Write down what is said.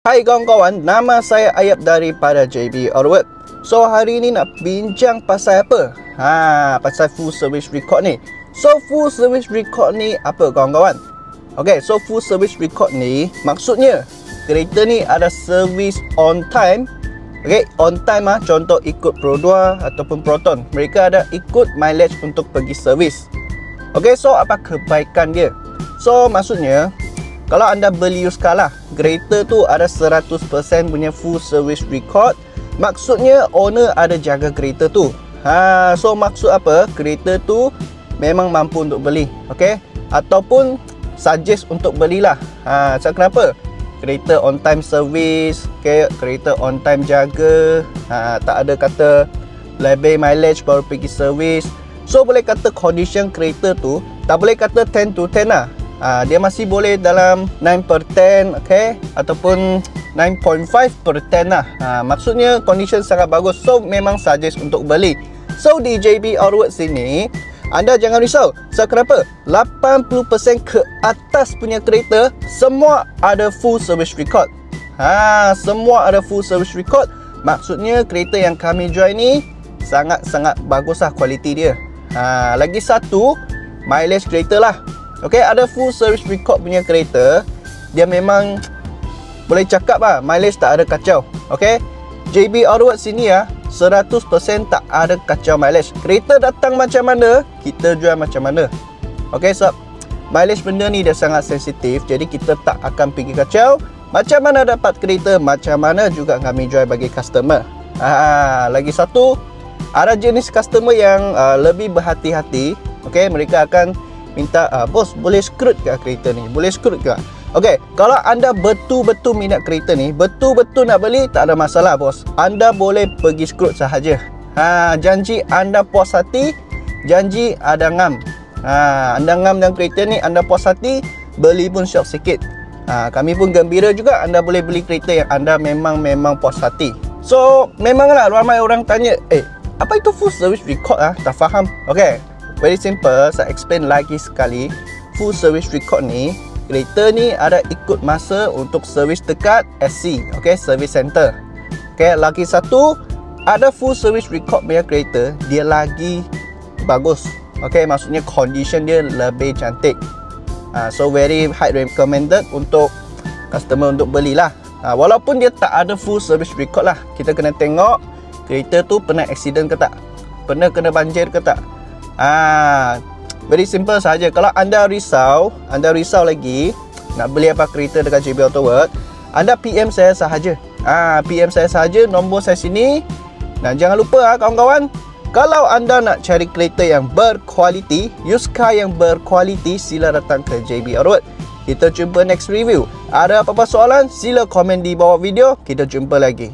Hai kawan-kawan, nama saya Ayab daripada JB Autowork. So hari ni nak bincang pasal apa? Pasal full service record ni. So full service record ni apa kawan-kawan? Okay, so full service record ni maksudnya kereta ni ada service on time. Okay, on time contoh ikut Pro2 ataupun Proton, mereka ada ikut mileage untuk pergi servis. Okay, so apa kebaikan dia? So maksudnya kalau anda beli used car lah, kereta tu ada 100% punya full service record, maksudnya owner ada jaga kereta tu. So maksud apa? Kereta tu memang mampu untuk beli, okay? Ataupun suggest untuk belilah. So kenapa? Kereta on time service, okay? Kereta on time jaga, tak ada kata lebih mileage baru pergi servis. So boleh kata condition kereta tu tak boleh kata 10 to 10 lah. Dia masih boleh dalam 9/10, okay? Ataupun 9.5/10 lah. Maksudnya condition sangat bagus. So memang suggest untuk beli. So di JB Autowork sini anda jangan risau. So kenapa? 80% ke atas punya kereta semua ada full service record. Semua ada full service record. Maksudnya kereta yang kami jual ni sangat-sangat bagus lah kualiti dia. Lagi satu, mileage kereta lah. Okay, ada full service record punya kereta, dia memang boleh cakap lah, mileage tak ada kacau. Okay, JB Autowork sini 100% tak ada kacau mileage. Kereta datang macam mana, kita jual macam mana. Okay, so mileage benda ni dia sangat sensitif, jadi kita tak akan pergi kacau. Macam mana dapat kereta, macam mana juga kami jual bagi customer. Lagi satu, ada jenis customer yang lebih berhati-hati. Okay, mereka akan minta, bos boleh scrut ke kereta ni? Boleh scrut ke? Okay, kalau anda betul-betul minat kereta ni, betul-betul nak beli, tak ada masalah bos. Anda boleh pergi scrut sahaja. Janji anda puas hati, janji ada ngam. Anda ngam dengan kereta ni, anda puas hati, beli pun syok sikit. Kami pun gembira juga anda boleh beli kereta yang anda memang puas hati. So, memanglah ramai orang tanya, apa itu full service record? Tak faham. Okay, very simple, saya explain lagi sekali. Full service record ni, kereta ni ada ikut masa untuk servis dekat SC, okay, service center. Okay, lagi satu, ada full service record punya kereta, dia lagi bagus. Okay, maksudnya condition dia lebih cantik. So very high recommended untuk customer untuk belilah. Walaupun dia tak ada full service record lah, kita kena tengok kereta tu pernah accident ke tak, pernah kena banjir ke tak. Very simple saja. Kalau anda risau lagi nak beli apa kereta dekat JB Autowork, anda PM saya sahaja. PM saya sahaja, nombor saya sini. Dan jangan lupa kawan-kawan, kalau anda nak cari kereta yang berkualiti, used car yang berkualiti, sila datang ke JB Autowork. Kita jumpa next review. Ada apa-apa soalan, sila komen di bawah video. Kita jumpa lagi.